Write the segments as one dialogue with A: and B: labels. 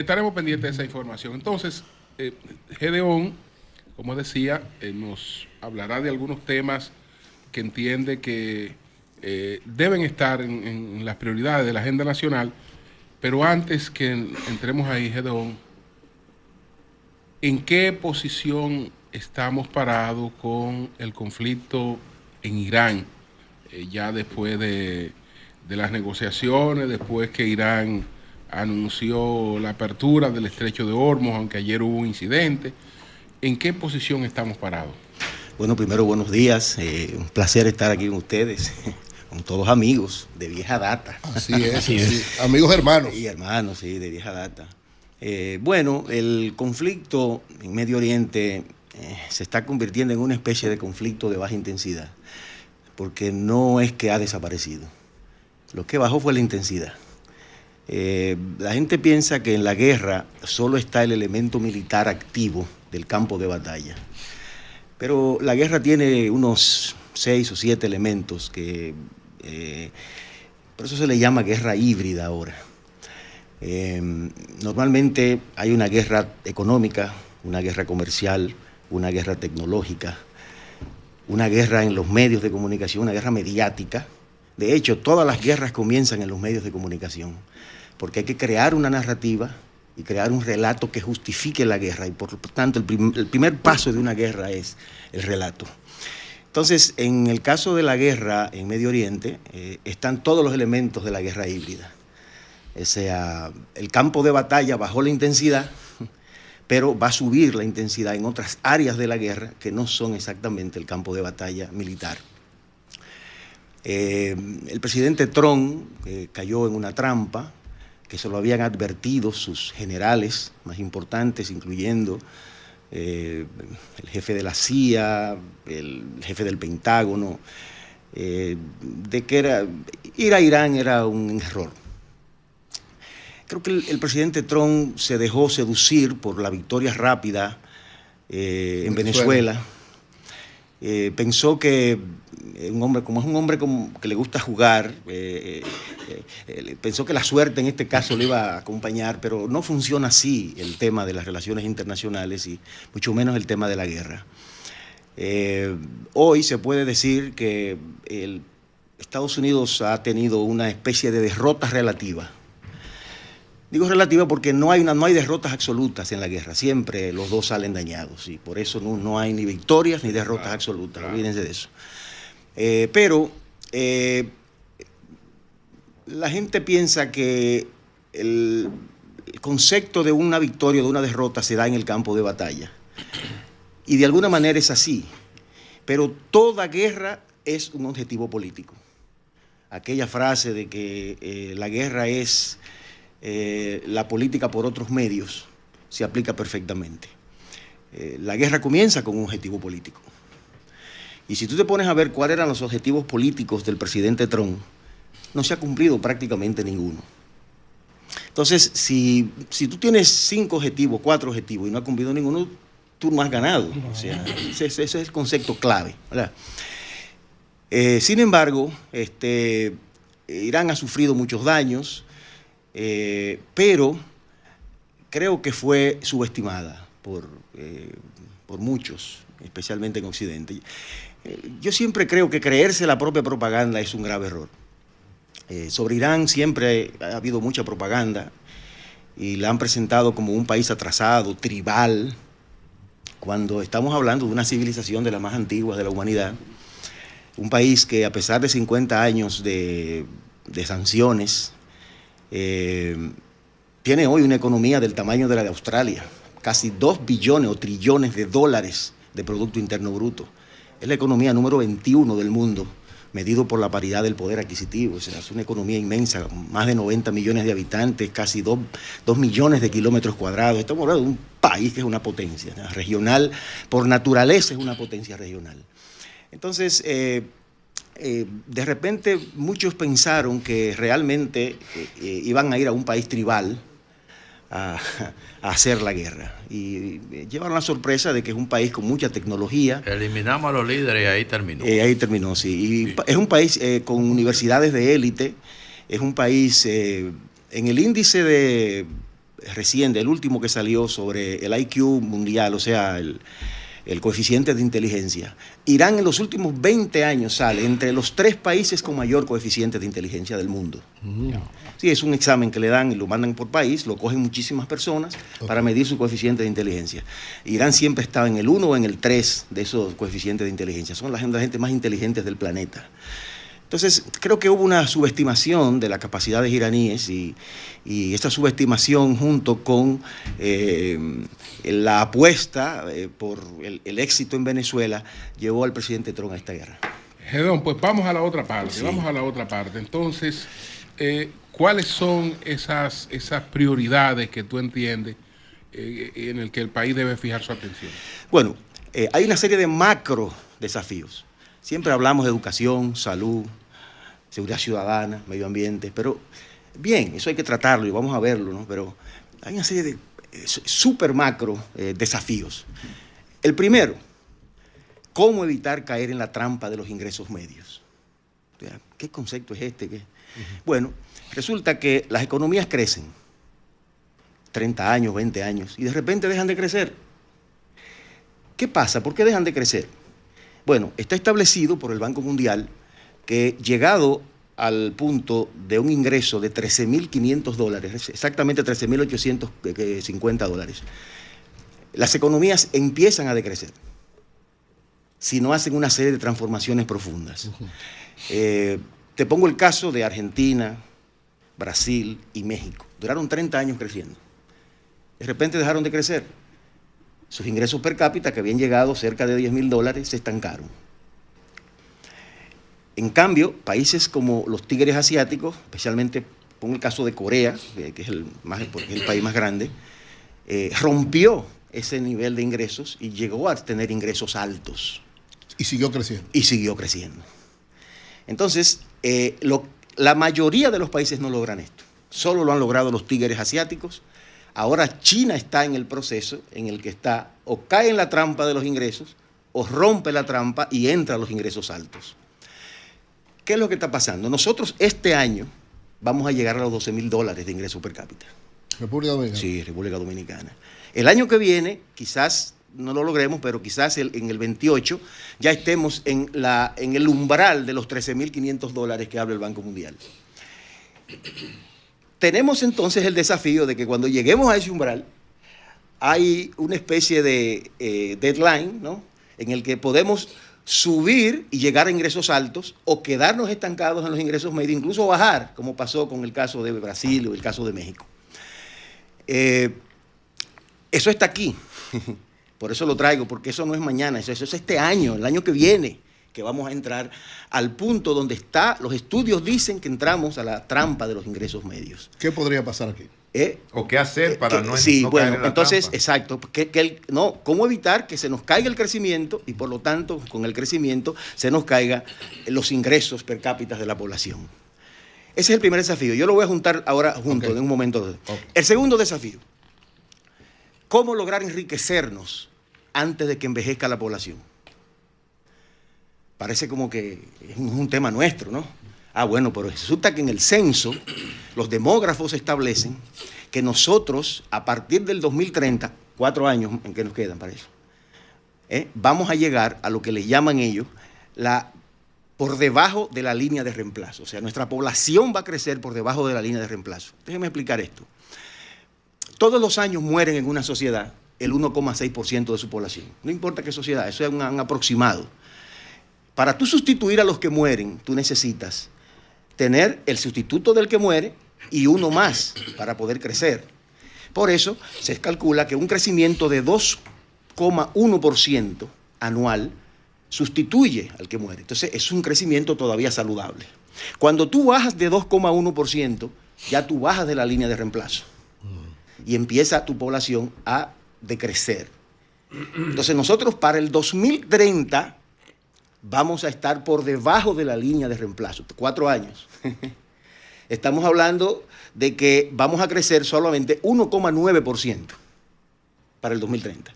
A: Estaremos pendientes de esa información. Entonces, Gedeón, como decía, nos hablará de algunos temas que entiende que deben estar en las prioridades de la agenda nacional. Pero antes que entremos ahí, Gedeón, ¿en qué posición estamos parados con el conflicto en Irán? Ya después de las negociaciones, después que Irán anunció la apertura del estrecho de Hormuz, aunque ayer hubo un incidente. ¿En qué posición estamos parados?
B: Bueno, primero buenos días, un placer estar aquí con ustedes, con todos amigos de vieja data.
C: Así es, sí. Amigos hermanos.
B: Y hermanos, sí, de vieja data. Bueno, el conflicto en Medio Oriente se está convirtiendo en una especie de conflicto de baja intensidad, porque no es que ha desaparecido, lo que bajó fue la intensidad. La gente piensa que en la guerra solo está el elemento militar activo del campo de batalla, pero la guerra tiene unos 6 o 7 elementos que por eso se le llama guerra híbrida ahora. Normalmente hay una guerra económica, una guerra comercial, una guerra tecnológica, una guerra en los medios de comunicación, una guerra mediática. De hecho, todas las guerras comienzan en los medios de comunicación, porque hay que crear una narrativa y crear un relato que justifique la guerra, y por lo tanto el primer paso de una guerra es el relato. Entonces, en el caso de la guerra en Medio Oriente, están todos los elementos de la guerra híbrida. O sea, el campo de batalla bajó la intensidad, pero va a subir la intensidad en otras áreas de la guerra que no son exactamente el campo de batalla militar. El presidente Trump cayó en una trampa que se lo habían advertido sus generales más importantes, incluyendo el jefe de la CIA, el jefe del Pentágono, de que ir a Irán era un error. Creo que el presidente Trump se dejó seducir por la victoria rápida en Venezuela. Pensó que un hombre, como es un hombre que le gusta jugar, pensó que la suerte en este caso le iba a acompañar, pero no funciona así el tema de las relaciones internacionales y mucho menos el tema de la guerra. Hoy se puede decir que Estados Unidos ha tenido una especie de derrota relativa. Digo relativa porque no hay derrotas absolutas en la guerra, siempre los dos salen dañados y por eso no hay ni victorias ni derrotas absolutas, olvídense de eso. Pero la gente piensa que el concepto de una victoria o de una derrota se da en el campo de batalla y de alguna manera es así, pero toda guerra es un objetivo político. Aquella frase de que la guerra es la política por otros medios se aplica perfectamente. La guerra comienza con un objetivo político. Y si tú te pones a ver cuáles eran los objetivos políticos del presidente Trump, no se ha cumplido prácticamente ninguno. Entonces, si tú tienes 5 objetivos, 4 objetivos y no has cumplido ninguno, tú no has ganado. O sea, ese es el concepto clave, ¿verdad? Sin embargo, Irán ha sufrido muchos daños, pero creo que fue subestimada por muchos, especialmente en Occidente. Yo siempre creo que creerse la propia propaganda es un grave error. Sobre Irán siempre ha habido mucha propaganda y la han presentado como un país atrasado, tribal, cuando estamos hablando de una civilización de las más antiguas de la humanidad, un país que a pesar de 50 años de sanciones, tiene hoy una economía del tamaño de la de Australia, casi 2 billones o trillones de dólares de Producto Interno Bruto. Es la economía número 21 del mundo, medido por la paridad del poder adquisitivo. O sea, es una economía inmensa, más de 90 millones de habitantes, casi 2 millones de kilómetros cuadrados. Estamos hablando de un país que es una potencia, ¿no? Regional, por naturaleza es una potencia regional. Entonces, de repente muchos pensaron que realmente iban a ir a un país tribal a hacer la guerra y llevaron la sorpresa de que es un país con mucha tecnología.
D: Eliminamos a los líderes y ahí terminó.
B: Ahí terminó, sí. Y es un país con universidades de élite, es un país en el índice de reciente, el último que salió sobre el IQ mundial, o sea, el coeficiente de inteligencia. Irán en los últimos 20 años sale entre los 3 países con mayor coeficiente de inteligencia del mundo. Sí, es un examen que le dan y lo mandan por país, lo cogen muchísimas personas para medir su coeficiente de inteligencia. Irán siempre estaba en el 1 o en el 3 de esos coeficientes de inteligencia. Son las gente más inteligentes del planeta. Entonces, creo que hubo una subestimación de las capacidades iraníes y esta subestimación junto con la apuesta por el éxito en Venezuela llevó al presidente Trump a esta guerra.
A: Gedón, pues vamos a la otra parte,
B: Sí.
A: vamos a la otra parte. Entonces, ¿cuáles son esas prioridades que tú entiendes en el que el país debe fijar su atención?
B: Bueno, hay una serie de macro desafíos. Siempre hablamos de educación, salud, seguridad ciudadana, medio ambiente, pero bien, eso hay que tratarlo y vamos a verlo, ¿no? Pero hay una serie de super macro desafíos. El primero, ¿cómo evitar caer en la trampa de los ingresos medios? O sea, ¿qué concepto es este? Bueno, resulta que las economías crecen 30 años, 20 años, y de repente dejan de crecer. ¿Qué pasa? ¿Por qué dejan de crecer? Bueno, está establecido por el Banco Mundial que llegado al punto de un ingreso de $13.500, exactamente $13.850, las economías empiezan a decrecer si no hacen una serie de transformaciones profundas. Te pongo el caso de Argentina, Brasil y México. Duraron 30 años creciendo. De repente dejaron de crecer. Sus ingresos per cápita, que habían llegado cerca de $10.000, se estancaron. En cambio, países como los tigres asiáticos, especialmente pongo el caso de Corea, que es el país más grande, rompió ese nivel de ingresos y llegó a tener ingresos altos.
C: Y siguió creciendo.
B: Y siguió creciendo. Entonces, la mayoría de los países no logran esto. Solo lo han logrado los tigres asiáticos. Ahora China está en el proceso en el que está o cae en la trampa de los ingresos o rompe la trampa y entra a los ingresos altos. ¿Qué es lo que está pasando? Nosotros este año vamos a llegar a los $12.000 de ingreso per cápita.
C: República Dominicana.
B: Sí, República Dominicana. El año que viene, quizás no lo logremos, pero quizás en el 28 ya estemos en el umbral de los $13.500 que habla el Banco Mundial. Tenemos entonces el desafío de que cuando lleguemos a ese umbral hay una especie de deadline, ¿no?, en el que podemos subir y llegar a ingresos altos o quedarnos estancados en los ingresos medios, incluso bajar, como pasó con el caso de Brasil o el caso de México. Eso está aquí, por eso lo traigo, porque eso no es mañana, eso es este año, el año que viene, que vamos a entrar al punto donde está, los estudios dicen que entramos a la trampa de los ingresos medios.
C: ¿Qué podría pasar aquí?
D: ¿O qué hacer para no
B: sí,
D: no
B: bueno,
D: caer en la
B: entonces,
D: trampa?
B: exacto, ¿cómo evitar que se nos caiga el crecimiento y por lo tanto con el crecimiento se nos caiga los ingresos per cápita de la población? Ese es el primer desafío. Yo lo voy a juntar ahora junto en un momento. El segundo desafío, ¿cómo lograr enriquecernos antes de que envejezca la población? Parece como que es un tema nuestro, ¿no? Bueno, pero resulta que en el censo los demógrafos establecen que nosotros, a partir del 2030, 4 años en que nos quedan para eso, vamos a llegar a lo que le llaman ellos por debajo de la línea de reemplazo. O sea, nuestra población va a crecer por debajo de la línea de reemplazo. Déjenme explicar esto. Todos los años mueren en una sociedad el 1,6% de su población. No importa qué sociedad, eso es un aproximado. Para tú sustituir a los que mueren, tú necesitas tener el sustituto del que muere y uno más para poder crecer. Por eso se calcula que un crecimiento de 2,1% anual sustituye al que muere. Entonces es un crecimiento todavía saludable. Cuando tú bajas de 2,1%, ya tú bajas de la línea de reemplazo y empieza tu población a decrecer. Entonces nosotros para el 2030 vamos a estar por debajo de la línea de reemplazo, 4 años. Estamos hablando de que vamos a crecer solamente 1,9% para el 2030.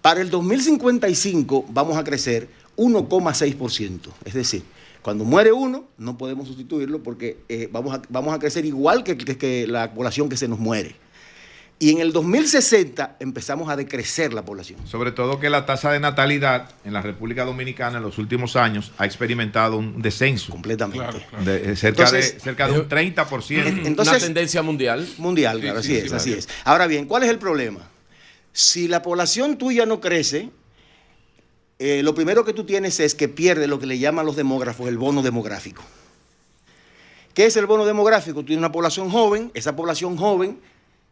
B: Para el 2055 vamos a crecer 1,6%. Es decir, cuando muere uno, no podemos sustituirlo porque vamos a crecer igual que la población que se nos muere. Y en el 2060 empezamos a decrecer la población.
D: Sobre todo que la tasa de natalidad en la República Dominicana en los últimos años ha experimentado un descenso.
B: Completamente.
A: Claro.
D: De cerca de un 30%.
B: Entonces,
E: una tendencia mundial.
B: Mundial, claro,
A: Sí,
B: así es. Ahora bien, ¿cuál es el problema? Si la población tuya no crece, lo primero que tú tienes es que pierde lo que le llaman los demógrafos el bono demográfico. ¿Qué es el bono demográfico? Tú tienes una población joven, esa población joven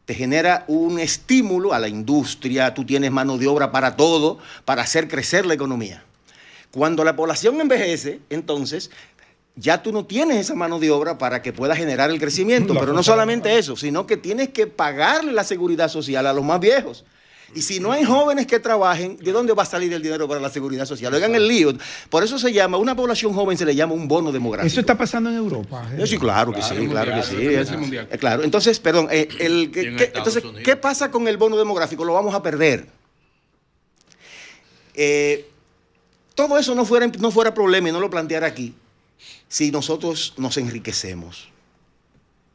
B: te genera un estímulo a la industria, tú tienes mano de obra para todo, para hacer crecer la economía. Cuando la población envejece, entonces ya tú no tienes esa mano de obra para que pueda generar el crecimiento, pero no solamente eso, sino que tienes que pagarle la seguridad social a los más viejos. Y si no hay jóvenes que trabajen, ¿de dónde va a salir el dinero para la seguridad social? Oigan el lío. Por eso se llama, una población joven se le llama un bono demográfico.
F: Eso está pasando en Europa.
B: Sí, claro que sí, claro que sí.
A: Mundial.
B: Claro, entonces, perdón, entonces, ¿qué pasa con el bono demográfico? Lo vamos a perder. Todo eso no fuera problema y no lo planteara aquí si nosotros nos enriquecemos.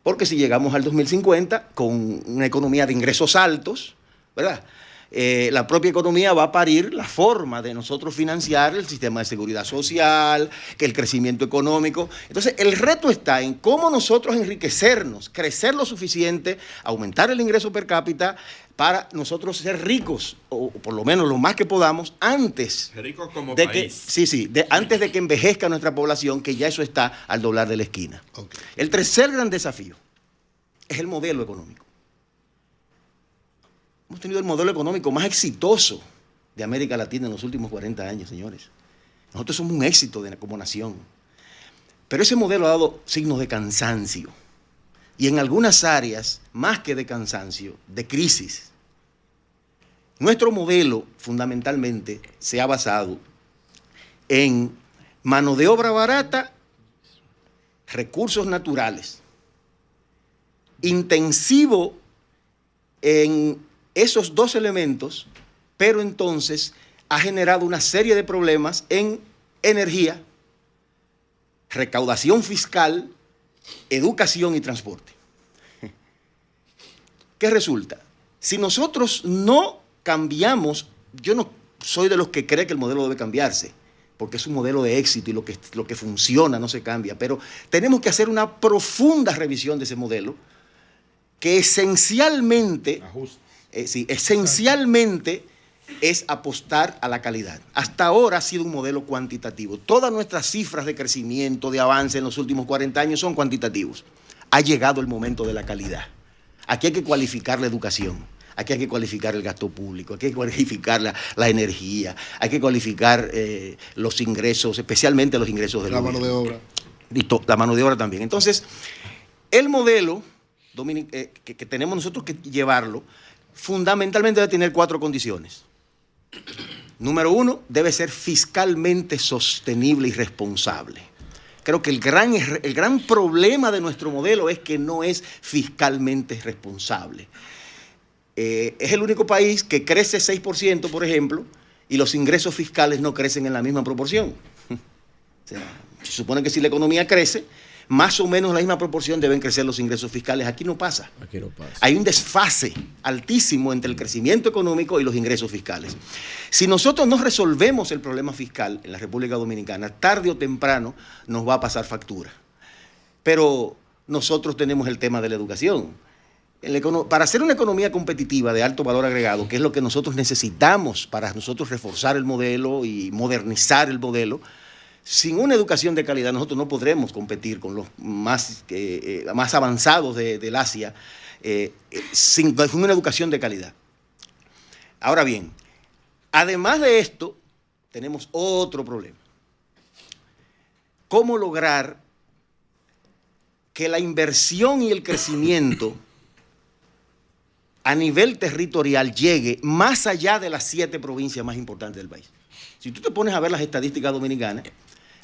B: Porque si llegamos al 2050 con una economía de ingresos altos, ¿verdad? La propia economía va a parir la forma de nosotros financiar el sistema de seguridad social, que el crecimiento económico. Entonces, el reto está en cómo nosotros enriquecernos, crecer lo suficiente, aumentar el ingreso per cápita para nosotros ser ricos, o por lo menos lo más que podamos, antes
E: Ricos como
B: de
E: país.
B: antes de que envejezca nuestra población, que ya eso está al doblar de la esquina.
C: Okay.
B: El tercer gran desafío es el modelo económico. Hemos tenido el modelo económico más exitoso de América Latina en los últimos 40 años, señores. Nosotros somos un éxito como nación. Pero ese modelo ha dado signos de cansancio. Y en algunas áreas, más que de cansancio, de crisis. Nuestro modelo, fundamentalmente, se ha basado en mano de obra barata, recursos naturales, intensivo en esos dos elementos, pero entonces ha generado una serie de problemas en energía, recaudación fiscal, educación y transporte. ¿Qué resulta? Si nosotros no cambiamos, yo no soy de los que cree que el modelo debe cambiarse, porque es un modelo de éxito y lo que funciona no se cambia, pero tenemos que hacer una profunda revisión de ese modelo que esencialmente es apostar a la calidad. Hasta ahora ha sido un modelo cuantitativo. Todas nuestras cifras de crecimiento, de avance en los últimos 40 años son cuantitativos. Ha llegado el momento de la calidad. Aquí hay que cualificar la educación, aquí hay que cualificar el gasto público, aquí hay que cualificar la energía, hay que cualificar los ingresos, especialmente los ingresos del gobierno.
C: La mano de obra.
B: La mano de obra también. Entonces, el modelo que tenemos nosotros que llevarlo, fundamentalmente debe tener 4 condiciones. Número 1, debe ser fiscalmente sostenible y responsable. Creo que el gran problema de nuestro modelo es que no es fiscalmente responsable. Es el único país que crece 6%, por ejemplo, y los ingresos fiscales no crecen en la misma proporción. O sea, se supone que si la economía crece, más o menos en la misma proporción deben crecer los ingresos fiscales. Aquí no pasa. Hay un desfase altísimo entre el crecimiento económico y los ingresos fiscales. Si nosotros no resolvemos el problema fiscal en la República Dominicana, tarde o temprano nos va a pasar factura. Pero nosotros tenemos el tema de la educación. Para hacer una economía competitiva de alto valor agregado, que es lo que nosotros necesitamos para nosotros reforzar el modelo y modernizar el modelo, sin una educación de calidad nosotros no podremos competir con los más avanzados del Asia sin una educación de calidad. Ahora bien, además de esto, tenemos otro problema. ¿Cómo lograr que la inversión y el crecimiento a nivel territorial llegue más allá de las 7 provincias más importantes del país? Si tú te pones a ver las estadísticas dominicanas,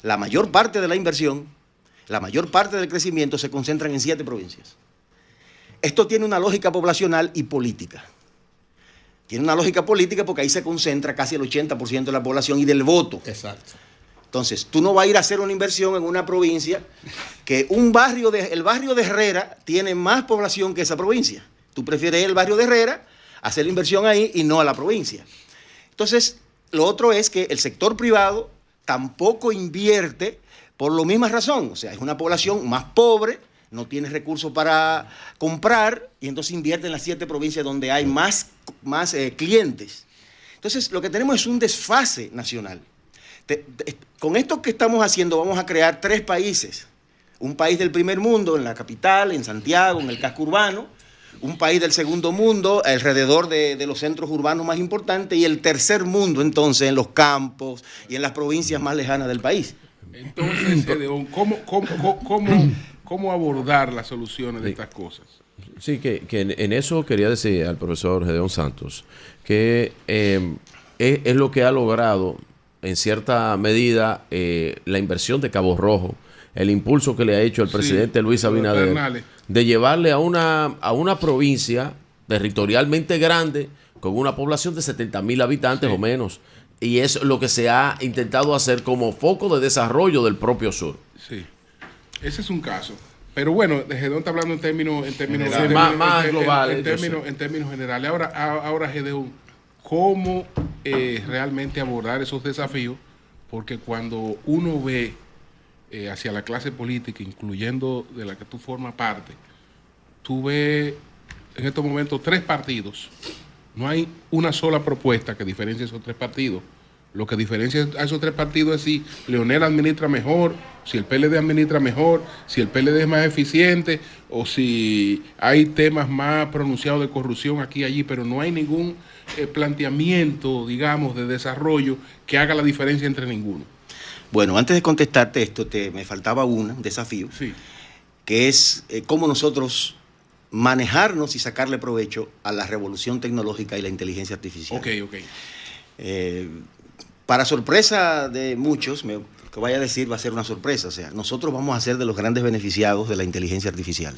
B: la mayor parte de la inversión, la mayor parte del crecimiento se concentran en 7 provincias. Esto tiene una lógica poblacional y política. Tiene una lógica política porque ahí se concentra casi el 80% de la población y del voto.
C: Exacto.
B: Entonces, tú no vas a ir a hacer una inversión en una provincia que el barrio de Herrera tiene más población que esa provincia. Tú prefieres el barrio de Herrera, hacer la inversión ahí y no a la provincia. Entonces, lo otro es que el sector privado tampoco invierte por la misma razón. O sea, es una población más pobre, no tiene recursos para comprar y entonces invierte en las 7 provincias donde hay más clientes. Entonces, lo que tenemos es un desfase nacional. Con esto que estamos haciendo vamos a crear 3 países. Un país del primer mundo en la capital, en Santiago, en el casco urbano. Un país del segundo mundo alrededor de los centros urbanos más importantes y el tercer mundo entonces en los campos y en las provincias más lejanas del país.
A: Entonces, Gedeón, ¿cómo abordar las soluciones de estas cosas?
E: Sí, que en eso quería decir al profesor Gedeón Santos que es lo que ha logrado en cierta medida la inversión de Cabo Rojo, el impulso que le ha hecho el presidente Luis Abinader de llevarle a una provincia territorialmente grande con una población de 70,000 habitantes o menos. Y es lo que se ha intentado hacer como foco de desarrollo del propio sur.
A: Sí, ese es un caso. Pero bueno, Gedeón está hablando en términos
E: globales.
A: En términos generales. Ahora Gedeón, ¿cómo realmente abordar esos desafíos? Porque cuando uno ve hacia la clase política, incluyendo de la que tú formas parte, tú ves en estos momentos 3 partidos. No hay una sola propuesta que diferencie esos 3 partidos. Lo que diferencia a esos 3 partidos es si Leonel administra mejor, si el PLD administra mejor, si el PLD es más eficiente o si hay temas más pronunciados de corrupción aquí y allí, pero no hay ningún planteamiento, digamos, de desarrollo que haga la diferencia entre ninguno.
B: Bueno, antes de contestarte esto, me faltaba un desafío,
A: sí,
B: que es cómo nosotros manejarnos y sacarle provecho a la revolución tecnológica y la inteligencia artificial.
A: Ok.
B: Para sorpresa de muchos, lo que vaya a decir va a ser una sorpresa. O sea, nosotros vamos a ser de los grandes beneficiados de la inteligencia artificial,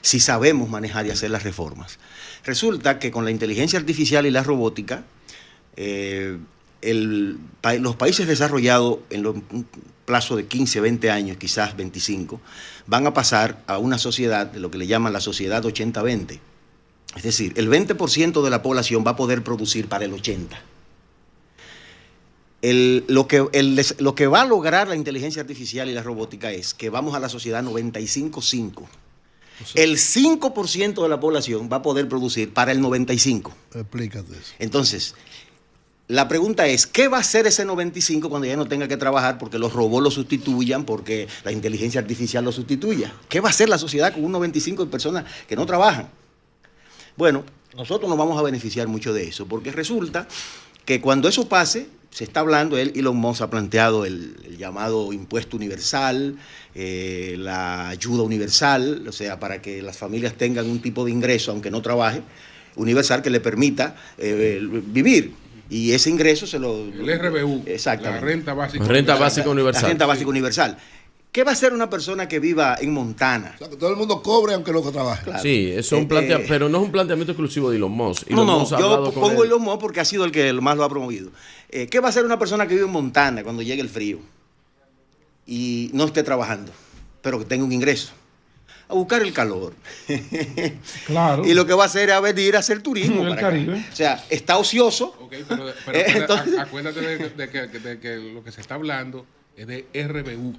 B: si sabemos manejar y hacer las reformas. Resulta que con la inteligencia artificial y la robótica, los países desarrollados en un plazo de 15, 20 años, quizás 25, van a pasar a una sociedad, de lo que le llaman la sociedad 80-20. Es decir, el 20% de la población va a poder producir para el 80%. Lo que va a lograr la inteligencia artificial y la robótica es que vamos a la sociedad 95-5. El 5% de la población va a poder producir para el 95%.
C: Explícate eso.
B: Entonces, la pregunta es, ¿qué va a hacer ese 95 cuando ya no tenga que trabajar porque los robots lo sustituyan, porque la inteligencia artificial lo sustituya? ¿Qué va a hacer la sociedad con un 95 de personas que no trabajan? Bueno, nosotros nos vamos a beneficiar mucho de eso, porque resulta que cuando eso pase, se está hablando, Elon Musk ha planteado el llamado impuesto universal, la ayuda universal, o sea, para que las familias tengan un tipo de ingreso, aunque no trabaje, universal que le permita vivir. Y ese ingreso se lo...
A: El RBU,
B: exactamente.
A: La renta básica
B: universal. La renta básica universal. ¿Qué va a hacer una persona que viva en Montana?
C: O sea, que todo el mundo cobre aunque no trabaje.
B: Claro.
E: Sí, eso es pero no es un planteamiento exclusivo de Elon Musk.
B: Yo pongo Elon Musk porque ha sido el que más lo ha promovido. ¿Qué va a hacer una persona que vive en Montana cuando llegue el frío y no esté trabajando, pero que tenga un ingreso? A buscar el calor.
F: Claro.
B: Y lo que va a hacer es venir a hacer turismo.
F: En el Caribe.
B: O sea, está ocioso.
A: Okay, pero entonces... acuérdate de que lo que se está hablando es de RBU.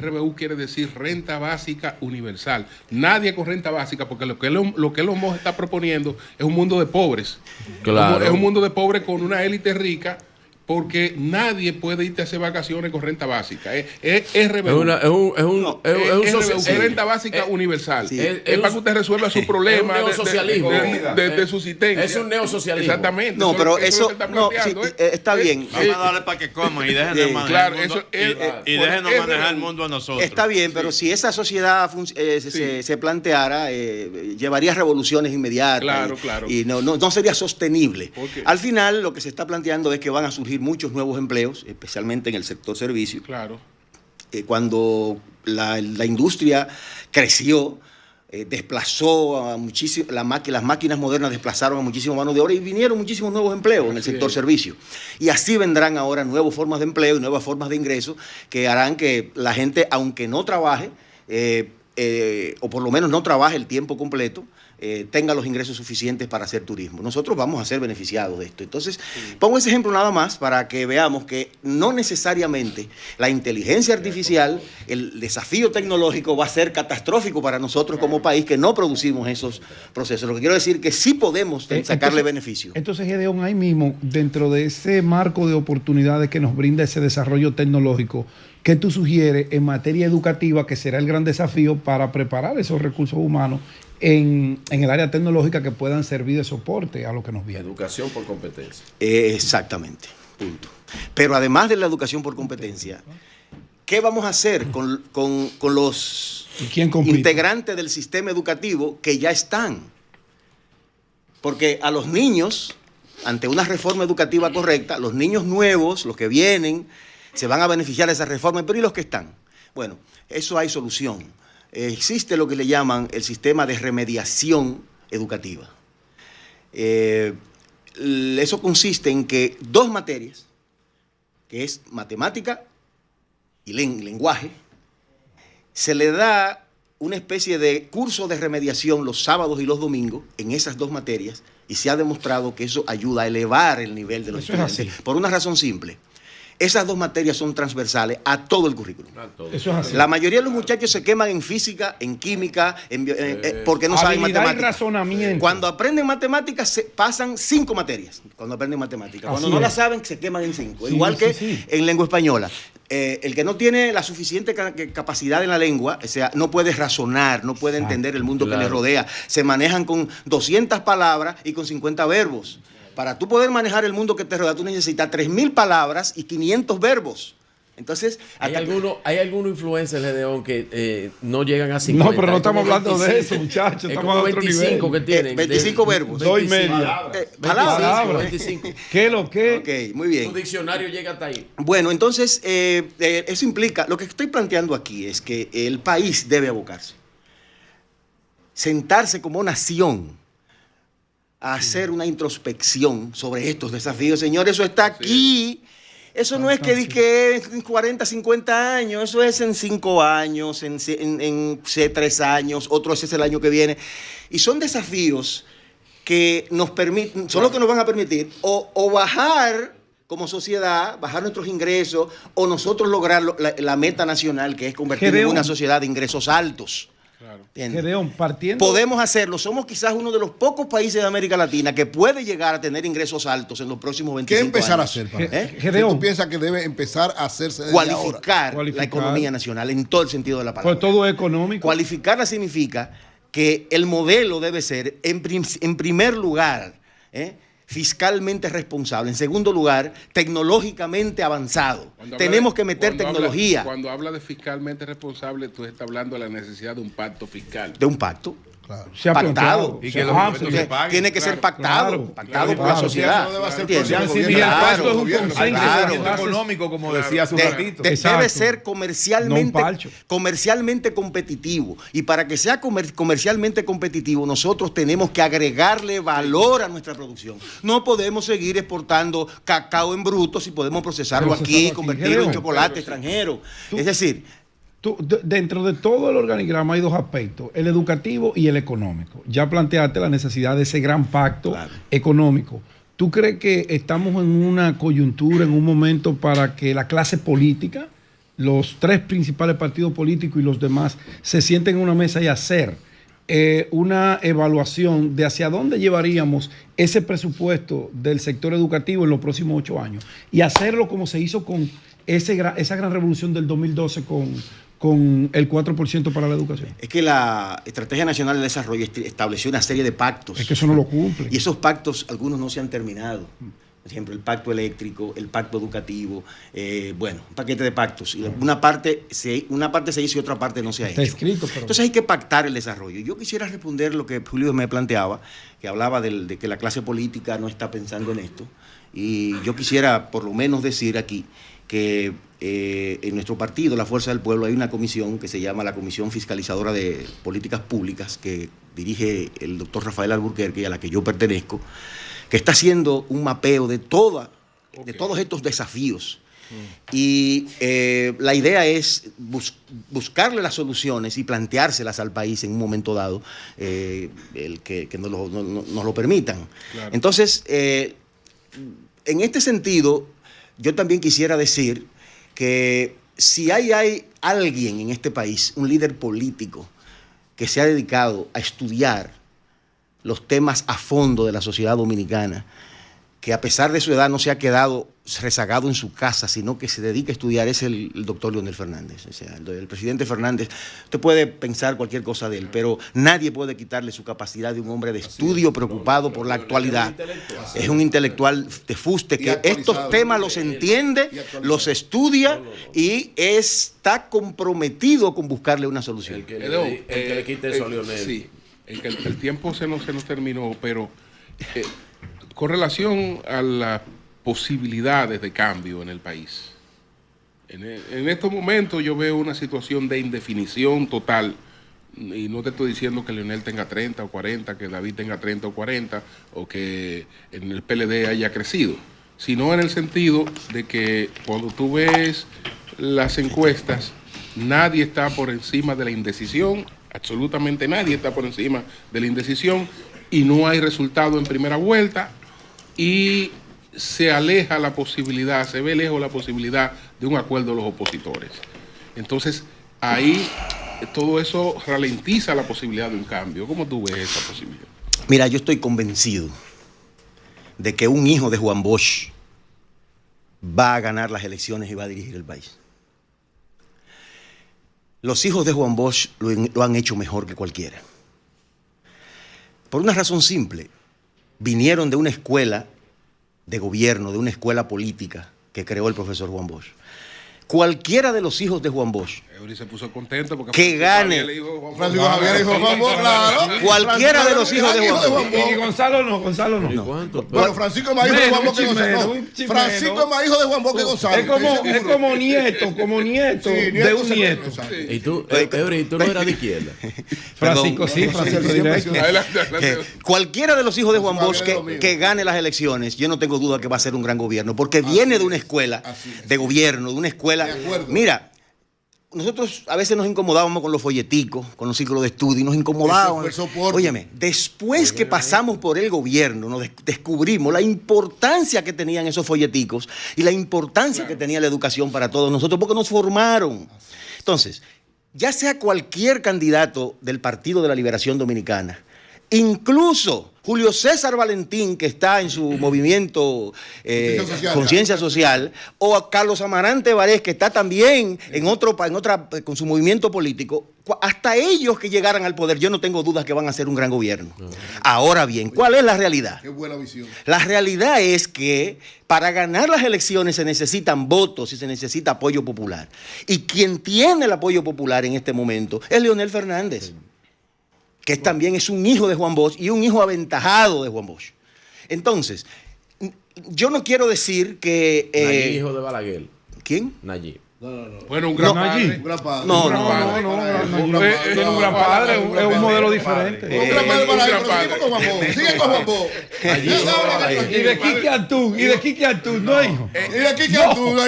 A: RBU quiere decir renta básica universal. Nadie con renta básica, porque lo que Elon Musk está proponiendo es un mundo de pobres.
E: Claro.
A: Es un mundo de pobres con una élite rica, porque nadie puede irte a hacer vacaciones con renta básica. Es RBU. Es renta básica universal.
B: Sí.
A: Es para que usted resuelva sus problemas de subsistencia.
E: Es un neosocialismo.
A: Exactamente.
B: No, pero eso está bien.
G: Vamos a darle para que coma y dejen de manejar el mundo, y déjenos manejar el mundo a nosotros.
B: Está bien, pero si esa sociedad se planteara, llevaría revoluciones inmediatas.
A: Claro.
B: Y no sería sostenible. Al final, lo que se está planteando es que van a surgir muchos nuevos empleos, especialmente en el sector servicio.
A: Claro.
B: Cuando la industria creció, desplazó a muchísimo, las máquinas modernas desplazaron a muchísima mano de obra y vinieron muchísimos nuevos empleos en el sector servicio. Y así vendrán ahora nuevas formas de empleo y nuevas formas de ingreso que harán que la gente, aunque no trabaje, o por lo menos no trabaje el tiempo completo, tenga los ingresos suficientes para hacer turismo. Nosotros vamos a ser beneficiados de esto. Entonces, pongo ese ejemplo nada más para que veamos que no necesariamente la inteligencia artificial, el desafío tecnológico va a ser catastrófico para nosotros como país que no producimos esos procesos. Lo que quiero decir es que sí podemos sacarle beneficio.
F: Entonces, Gedeón, ahí mismo, dentro de ese marco de oportunidades que nos brinda ese desarrollo tecnológico, ¿qué tú sugieres en materia educativa que será el gran desafío para preparar esos recursos humanos en el área tecnológica que puedan servir de soporte a lo que nos viene?
E: Educación por competencia.
B: Exactamente, punto. Pero además de la educación por competencia, ¿qué vamos a hacer con los integrantes del sistema educativo que ya están? Porque a los niños, ante una reforma educativa correcta, los niños nuevos, los que vienen, se van a beneficiar de esa reforma, pero ¿y los que están? Bueno, eso hay solución. Existe lo que le llaman el sistema de remediación educativa. Eso consiste en que 2 materias, que es matemática y lenguaje, se le da una especie de curso de remediación los sábados y los domingos en esas 2 materias, y se ha demostrado que eso ayuda a elevar el nivel de los estudiantes. Por una razón simple. Esas 2 materias son transversales a todo el currículum.
F: Eso es así.
B: La mayoría de los muchachos se queman en física, en química, porque no saben matemáticas.
F: Y razonamiento.
B: Cuando aprenden matemáticas, pasan 5 materias. Cuando aprenden matemáticas. Cuando no las saben, se queman en 5.
F: Sí,
B: Igual que
F: sí.
B: en lengua española. El que no tiene la suficiente capacidad en la lengua, o sea, no puede razonar, no puede entender el mundo que le rodea. Se manejan con 200 palabras y con 50 verbos. Para tú poder manejar el mundo que te rodea, tú necesitas 3.000 palabras y 500 verbos. Entonces,
E: ¿Hay algunos influencers, Gedeón, que no llegan a 50?
F: No, pero no estamos hablando de eso, muchachos. Estamos a otro
E: 25
F: nivel.
E: que tienen.
B: 25 verbos.
F: 2,5.
B: Palabras.
E: 25.
F: ¿Qué es lo que?
B: Ok, muy bien.
E: Tu diccionario llega hasta ahí.
B: Bueno, entonces, eso implica, lo que estoy planteando aquí es que el país debe abocarse, sentarse como nación, a hacer una introspección sobre estos desafíos. Señor, eso está aquí. Eso no es que en 40, 50 años, eso es en 5 años, en 3 años, otro ese es el año que viene. Y son desafíos que nos permiten, son los que nos van a permitir o bajar como sociedad, bajar nuestros ingresos, o nosotros lograr la meta nacional, que es convertirnos en una sociedad de ingresos altos.
A: Claro.
F: Gedeón, partiendo...
B: Podemos hacerlo. Somos quizás uno de los pocos países de América Latina que puede llegar a tener ingresos altos en los próximos 25 años.
C: ¿Qué empezar a hacer? ¿Qué tú piensas que debe empezar a hacerse desde
B: cualificar
C: ahora?
B: La economía nacional en todo el sentido de la palabra.
F: Pues todo es económico.
B: Cualificarla significa que el modelo debe ser, en primer lugar, fiscalmente responsable. En segundo lugar, tecnológicamente avanzado. Tenemos que meter tecnología.
A: Cuando habla de fiscalmente responsable, tú estás hablando de la necesidad de un pacto fiscal.
B: De un pacto.
C: Claro.
B: Pactado.
D: Y que los impuestos se paguen.
B: Tiene que ser pactado. Pactado por la sociedad.
C: No debe ser
B: ¿Entiendes?
C: proceso
F: Y el pacto es un
C: gobierno.
D: Hay
F: consenso.
D: crecimiento económico, como decía hace un ratito.
B: Debe ser comercialmente,
F: No un palcho.
B: comercialmente competitivo. Y para que sea comercialmente competitivo, nosotros tenemos que agregarle valor a nuestra producción. No podemos seguir exportando cacao en bruto si podemos procesarlo aquí, convertirlo en chocolate extranjero. Es decir,
F: Dentro de todo el organigrama hay 2 aspectos, el educativo y el económico. Ya planteaste la necesidad de ese gran pacto económico. ¿Tú crees que estamos en una coyuntura, en un momento para que la clase política, los 3 principales partidos políticos y los demás, se sienten en una mesa y hacer una evaluación de hacia dónde llevaríamos ese presupuesto del sector educativo en los próximos 8 años? Y hacerlo como se hizo con esa gran revolución del 2012 con el 4% para la educación.
B: Es que la Estrategia Nacional de Desarrollo estableció una serie de pactos.
F: Es que eso no lo cumple.
B: Y esos pactos, algunos no se han terminado. Por ejemplo, el pacto eléctrico, el pacto educativo, un paquete de pactos. Y una parte se hizo y otra parte no se ha hecho.
F: Está escrito, pero...
B: Entonces hay que pactar el desarrollo. Yo quisiera responder lo que Julio me planteaba, que hablaba de que la clase política no está pensando en esto. Y yo quisiera por lo menos decir aquí que en nuestro partido, la Fuerza del Pueblo, hay una comisión que se llama la Comisión Fiscalizadora de Políticas Públicas, que dirige el doctor Rafael Alburquerque, y a la que yo pertenezco, que está haciendo un mapeo de todos estos desafíos. Y la idea es buscarle las soluciones y planteárselas al país en un momento dado, que nos lo permitan. Claro. Entonces, en este sentido, yo también quisiera decir que si hay alguien en este país, un líder político, que se ha dedicado a estudiar los temas a fondo de la sociedad dominicana, que a pesar de su edad no se ha quedado rezagado en su casa, sino que se dedica a estudiar, es el doctor Leonel Fernández. O sea, el presidente Fernández, usted puede pensar cualquier cosa de él, pero nadie puede quitarle su capacidad de un hombre de estudio preocupado por la actualidad. Es un intelectual de fuste que estos temas los entiende, los estudia y está comprometido con buscarle una solución.
E: El que le quite eso a Leonel.
A: Sí, el tiempo se nos terminó, pero con relación a las posibilidades de cambio en el país, en estos momentos yo veo una situación de indefinición total, y no te estoy diciendo que Leonel tenga 30 o 40, que David tenga 30 o 40, o que en el PLD haya crecido, sino en el sentido de que cuando tú ves las encuestas, nadie está por encima de la indecisión, absolutamente nadie está por encima de la indecisión, y no hay resultado en primera vuelta, y se aleja la posibilidad, se ve lejos la posibilidad de un acuerdo de los opositores. Entonces, ahí todo eso ralentiza la posibilidad de un cambio. ¿Cómo tú ves esa posibilidad?
B: Mira, yo estoy convencido de que un hijo de Juan Bosch va a ganar las elecciones y va a dirigir el país. Los hijos de Juan Bosch lo han hecho mejor que cualquiera. Por una razón simple. Vinieron de una escuela de gobierno, de una escuela política que creó el profesor Juan Bosch. Cualquiera de los hijos de Juan Bosch
A: se puso contento porque
B: que gane.
C: Francisco Javier dijo Juan Bosch, claro.
B: Cualquiera de los hijos de Juan Bosch.
F: Y Gonzalo no.
C: Bueno, Francisco es más hijo de Juan Bosch que Gonzalo. Francisco es más hijo de Juan Bosch que Gonzalo.
F: Es como nieto de un nieto.
E: Y tú, Eury, tú no eras de izquierda.
F: Francisco, sí, Francisco directo.
B: Cualquiera de los hijos de Juan Bosch que gane las elecciones, yo no tengo duda que va a ser un gran gobierno, porque viene de una escuela de gobierno, de una escuela. Mira, nosotros a veces nos incomodábamos con los folleticos, con los ciclos de estudio, nos incomodábamos. Óyeme, después que pasamos por el gobierno, nos descubrimos la importancia que tenían esos folleticos y la importancia que tenía la educación para todos nosotros, porque nos formaron. Entonces, ya sea cualquier candidato del Partido de la Liberación Dominicana, incluso Julio César Valentín, que está en su movimiento Conciencia Social, o a Carlos Amarante Varés, que está también con su movimiento político, hasta ellos que llegaran al poder, yo no tengo dudas que van a hacer un gran gobierno. Ahora bien, ¿cuál es la realidad?
C: Qué buena visión.
B: La realidad es que para ganar las elecciones se necesitan votos y se necesita apoyo popular. Y quien tiene el apoyo popular en este momento es Leonel Fernández, que también es un hijo de Juan Bosch y un hijo aventajado de Juan Bosch. Entonces, yo no quiero decir que...
E: Nayib, hijo de Balaguer.
B: ¿Quién?
E: Nayib.
C: No.
A: Bueno, un gran padre.
B: No.
F: Tiene un gran padre, es un modelo diferente.
C: Un gran padre para él, pero sigue con Juan Bosch. Sigue con Juan Bosch.
F: Y de Quique Antún, no hijo.
C: Y de Quique Antún,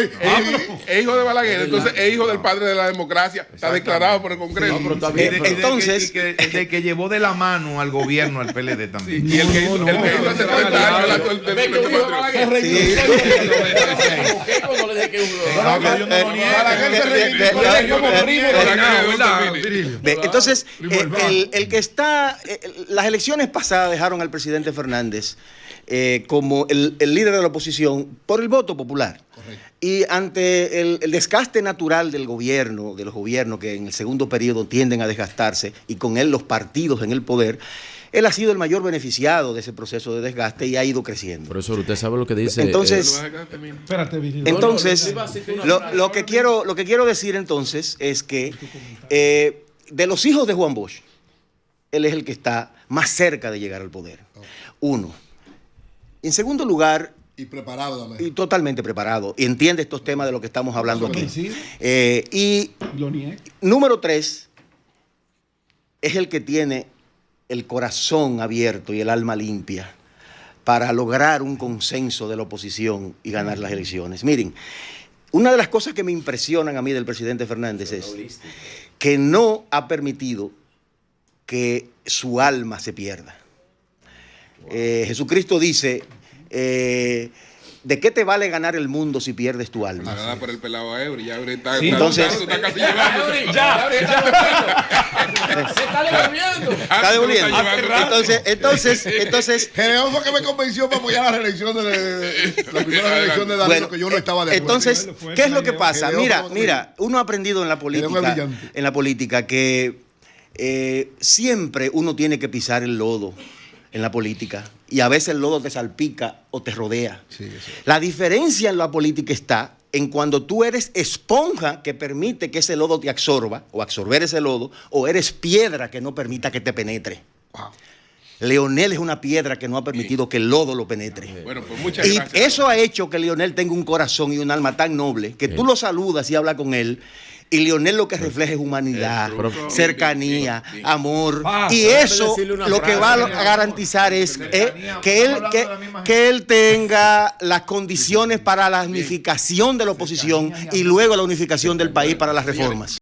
A: Es hijo de Balaguer, entonces es hijo del padre de la democracia, está declarado por el Congreso.
E: No, pero está bien,
B: entonces,
D: de que llevó de la mano al gobierno, al PLD también.
A: Y el que hizo hace 30 años el acto del
B: entonces, el que está... las elecciones pasadas dejaron al presidente Fernández como el líder de la oposición por el voto popular. Correcto. Y ante el desgaste natural del gobierno, de los gobiernos que en el segundo periodo tienden a desgastarse, y con él los partidos en el poder, él ha sido el mayor beneficiado de ese proceso de desgaste y ha ido creciendo.
E: Profesor, usted sabe lo que dice.
B: Entonces, lo que quiero decir entonces es que de los hijos de Juan Bosch, él es el que está más cerca de llegar al poder. Uno. En segundo lugar,
C: y preparado también.
B: Y totalmente preparado. Y entiende estos temas de lo que estamos hablando aquí. Y número 3, es el que tiene el corazón abierto y el alma limpia para lograr un consenso de la oposición y ganar las elecciones. Miren, una de las cosas que me impresionan a mí del presidente Fernández es que no ha permitido que su alma se pierda. Jesucristo dice, ¿de qué te vale ganar el mundo si pierdes tu alma?
A: Nada por el pelado a Eury, ya Eury está,
B: sí, entonces,
A: está casi llevándose.
E: Se está devolviendo.
B: Está devolviendo. Entonces.
C: Gedeón fue que me convenció para apoyar la reelección la primera reelección de Danilo, bueno, que yo no estaba de acuerdo.
B: Entonces, ¿qué es lo que pasa? Mira, uno ha aprendido en la política que siempre uno tiene que pisar el lodo en la política. Y a veces el lodo te salpica o te rodea. Sí, la diferencia en la política está en cuando tú eres esponja que permite que ese lodo te absorba, o absorber ese lodo, o eres piedra que no permita que te penetre. Wow. Leonel es una piedra que no ha permitido que el lodo lo penetre.
A: Bueno, pues muchas gracias.
B: Y eso ha hecho que Leonel tenga un corazón y un alma tan noble que tú lo saludas y hablas con él. Y Leonel lo que refleja es humanidad, cercanía, amor. Y eso lo que va a garantizar es que él tenga las condiciones para la unificación de la oposición y luego la unificación del país para las reformas.